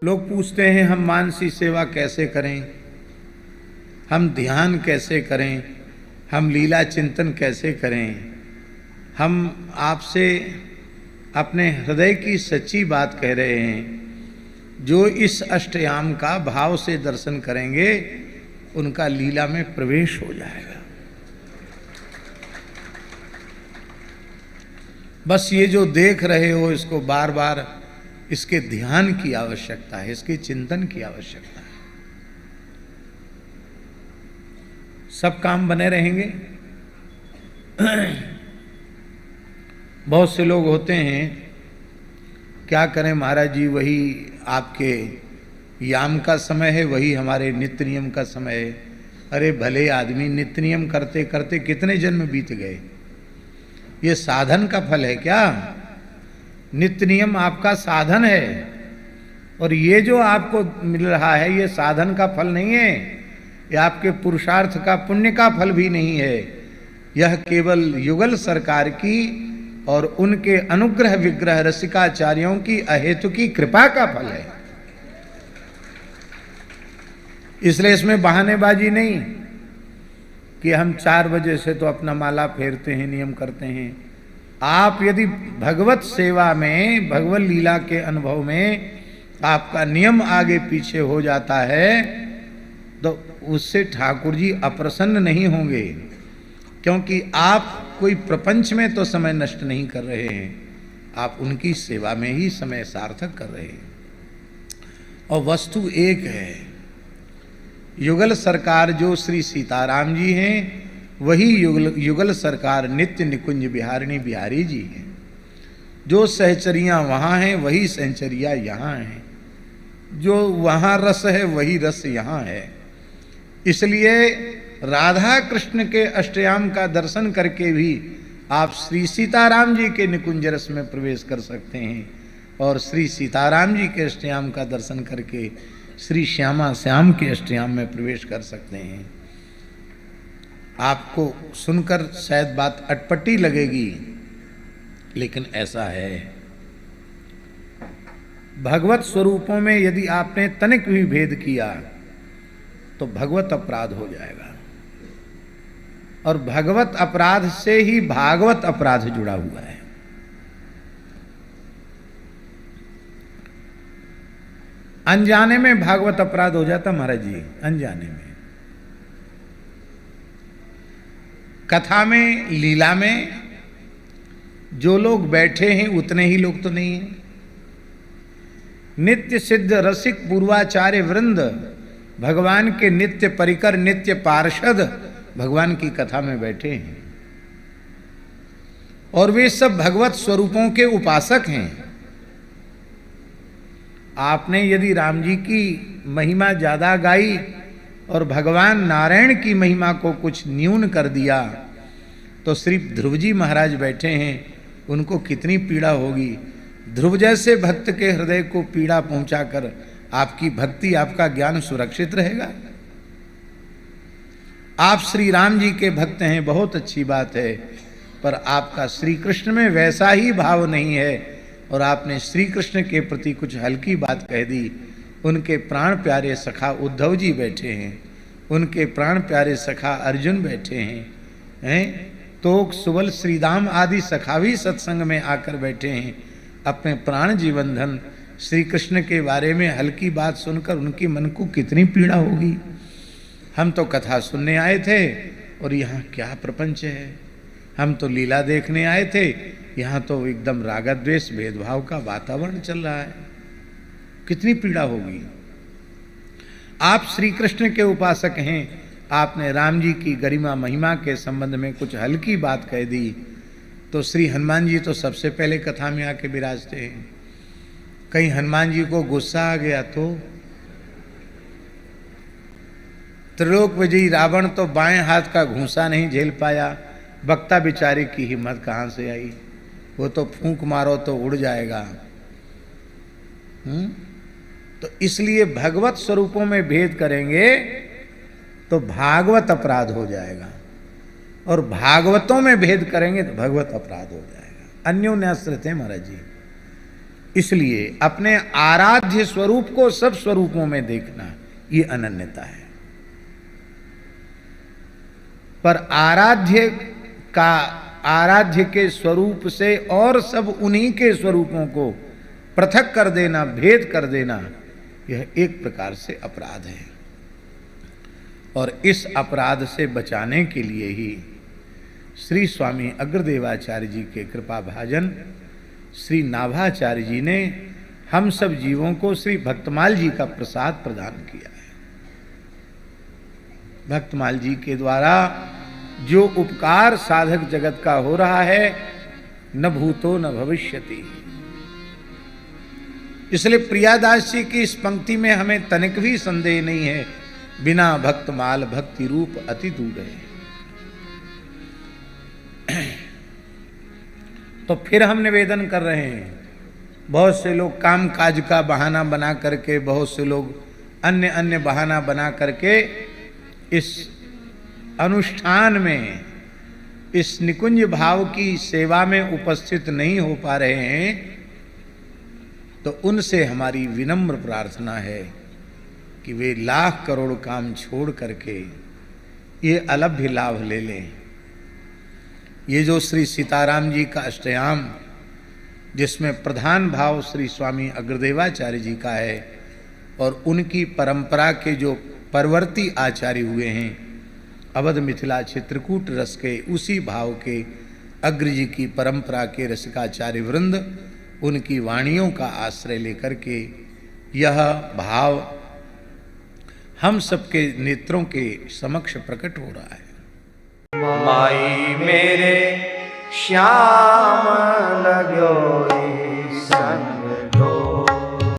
लोग पूछते हैं हम मानसी सेवा कैसे करें, हम ध्यान कैसे करें, हम लीला चिंतन कैसे करें। हम आपसे अपने हृदय की सच्ची बात कह रहे हैं। जो इस अष्टयाम का भाव से दर्शन करेंगे उनका लीला में प्रवेश हो जाएगा। बस ये जो देख रहे हो इसको बार बार इसके ध्यान की आवश्यकता है, इसके चिंतन की आवश्यकता है। सब काम बने रहेंगे। बहुत से लोग होते हैं, क्या करें महाराज जी, वही आपके याम का समय है, वही हमारे नित्य नियम का समय है। अरे भले आदमी, नित्य नियम करते करते कितने जन्म बीत गए। ये साधन का फल है क्या? नित्य नियम आपका साधन है, और ये जो आपको मिल रहा है ये साधन का फल नहीं है, ये आपके पुरुषार्थ का पुण्य का फल भी नहीं है। यह केवल युगल सरकार की और उनके अनुग्रह विग्रह रसिकाचार्यों की अहेतु की कृपा का फल है। इसलिए इसमें बहानेबाजी नहीं कि हम 4 बजे से तो अपना माला फेरते हैं, नियम करते हैं। आप यदि भगवत सेवा में, भगवत लीला के अनुभव में आपका नियम आगे पीछे हो जाता है तो उससे ठाकुर जी अप्रसन्न नहीं होंगे, क्योंकि आप कोई प्रपंच में तो समय नष्ट नहीं कर रहे हैं, आप उनकी सेवा में ही समय सार्थक कर रहे हैं। और वस्तु एक है, युगल सरकार जो श्री सीताराम जी हैं वही युगल सरकार नित्य निकुंज बिहारिणी बिहारी जी हैं। जो सहचरियाँ वहाँ हैं वही सहचरिया यहाँ हैं, जो वहाँ रस है वही रस यहाँ है। इसलिए राधा कृष्ण के अष्टयाम का दर्शन करके भी आप श्री सीताराम जी के निकुंज रस में प्रवेश कर सकते हैं, और श्री सीताराम जी के अष्टयाम का दर्शन करके श्री श्यामा श्याम के अष्टयाम में प्रवेश कर सकते हैं। आपको सुनकर शायद बात अटपटी लगेगी, लेकिन ऐसा है। भगवत स्वरूपों में यदि आपने तनिक भी भेद किया तो भगवत अपराध हो जाएगा, और भगवत अपराध से ही भागवत अपराध जुड़ा हुआ है। अनजाने में भागवत अपराध हो जाता महाराज जी, अनजाने में। कथा में, लीला में जो लोग बैठे हैं उतने ही लोग तो नहीं हैं। नित्य सिद्ध रसिक पूर्वाचार्य वृंद, भगवान के नित्य परिकर, नित्य पार्षद भगवान की कथा में बैठे हैं, और वे सब भगवत स्वरूपों के उपासक हैं। आपने यदि राम जी की महिमा ज्यादा गाई और भगवान नारायण की महिमा को कुछ न्यून कर दिया तो सिर्फ ध्रुव जी महाराज बैठे हैं, उनको कितनी पीड़ा होगी। ध्रुव जैसे भक्त के हृदय को पीड़ा पहुंचाकर आपकी भक्ति, आपका ज्ञान सुरक्षित रहेगा। आप श्री राम जी के भक्त हैं, बहुत अच्छी बात है, पर आपका श्री कृष्ण में वैसा ही भाव नहीं है, और आपने श्री कृष्ण के प्रति कुछ हल्की बात कह दी। उनके प्राण प्यारे सखा उद्धव जी बैठे हैं, उनके प्राण प्यारे सखा अर्जुन बैठे हैं, तो सुबल श्रीदाम आदि सखा भी सत्संग में आकर बैठे हैं। अपने प्राण जीवन धन श्री कृष्ण के बारे में हल्की बात सुनकर उनके मन को कितनी पीड़ा होगी। हम तो कथा सुनने आए थे और यहाँ क्या प्रपंच है, हम तो लीला देखने आए थे, यहाँ तो एकदम रागद्वेष भेदभाव का वातावरण चल रहा है, कितनी पीड़ा होगी। आप श्री कृष्ण के उपासक हैं, आपने राम जी की गरिमा महिमा के संबंध में कुछ हल्की बात कह दी तो श्री हनुमान जी तो सबसे पहले कथा में आके विराजते हैं। कहीं हनुमान जी को गुस्सा आ गया तो त्रिलोक विजयी रावण तो बाएं हाथ का घूंसा नहीं झेल पाया, वक्ता बेचारे की हिम्मत कहाँ से आई, वो तो फूंक मारो तो उड़ जाएगा। तो इसलिए भगवत स्वरूपों में भेद करेंगे तो भागवत अपराध हो जाएगा, और भागवतों में भेद करेंगे तो भगवत अपराध हो जाएगा। अन्योन्याश्रित है महाराज जी। इसलिए अपने आराध्य स्वरूप को सब स्वरूपों में देखना, ये अनन्यता है। पर आराध्य के स्वरूप से और सब उन्हीं के स्वरूपों को पृथक कर देना, भेद कर देना, यह एक प्रकार से अपराध है। और इस अपराध से बचाने के लिए ही श्री स्वामी अग्रदेवाचार्य जी के कृपा भाजन श्री नाभाचार्य जी ने हम सब जीवों को श्री भक्तमाल जी का प्रसाद प्रदान किया है। भक्तमाल जी के द्वारा जो उपकार साधक जगत का हो रहा है, न भूतो न भविष्यति। इसलिए प्रियादास जी की इस पंक्ति में हमें तनिक भी संदेह नहीं है, बिना भक्तमाल भक्ति रूप अति दूर है। तो फिर हम निवेदन कर रहे हैं, बहुत से लोग काम काज का बहाना बना करके, बहुत से लोग अन्य अन्य बहाना बना करके इस अनुष्ठान में, इस निकुंज भाव की सेवा में उपस्थित नहीं हो पा रहे हैं। तो उनसे हमारी विनम्र प्रार्थना है कि वे लाख करोड़ काम छोड़ करके ये अलभ्य लाभ ले लें। ये जो श्री सीताराम जी का अष्टयाम, जिसमें प्रधान भाव श्री स्वामी अग्रदेवाचार्य जी का है, और उनकी परंपरा के जो परवर्ती आचार्य हुए हैं, अवध मिथिला चित्रकूट रस के उसी भाव के अग्र जी की परंपरा के रसिकाचार्य वृंद, उनकी वाणियों का आश्रय लेकर के यह भाव हम सबके नेत्रों के समक्ष प्रकट हो रहा है। माई मेरे श्याम लगो